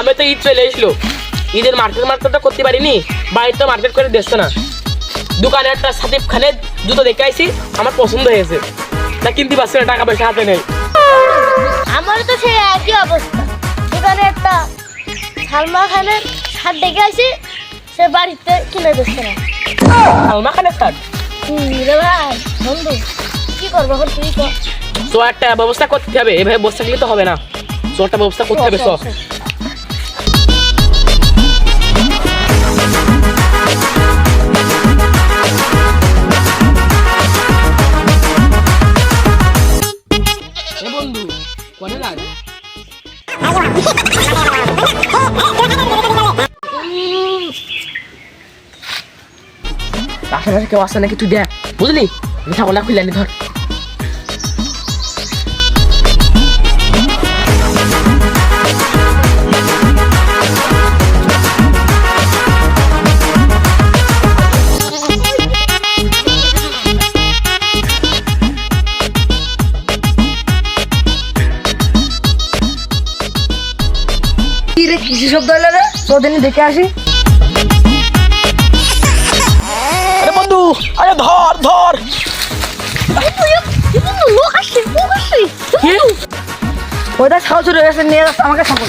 সামনে তো ঈদ চলে এসলো, ঈদের মার্কেটটা করতে পারিনি, বাড়িতে মার্কেট করে দেখছো না। দোকানে একটা সাকিব খানের জুতো দেখে আইছি, আমার পছন্দ হয়েছে, তা কিনতে পারছি না, টাকা পয়সা হাতে নেই। আমার তো সেই একই অবস্থা, দোকানে একটা সালমা খানের শার্ট দেখে আইছি, সে বাড়িতে কিনে দিচ্ছে না। সালমা খানের শার্ট? রে ভাই বন্ধু, কি করবো এখন তুই তো? তো একটা ব্যবস্থা করতে হবে, এভাবে বসে থাকলে তো হবে না, তো একটা ব্যবস্থা করতে হবে। তো বন্ধু কোনে যান? আশেপাশে কেউ আসছে নাকি তুই দেখ, বুঝলি? ঠাকুরটা খুলে আনি, ধর। কৃষি শব্দ হলো রে, তোদের দেখে আসি। আরে বন্ধু, আরে ধর ধর। লোক আসছে, লোক আসছে। কি? ওইটা ছাও চলে গেছে, নিয়ে যাচ্ছে আমাকে ছাগল।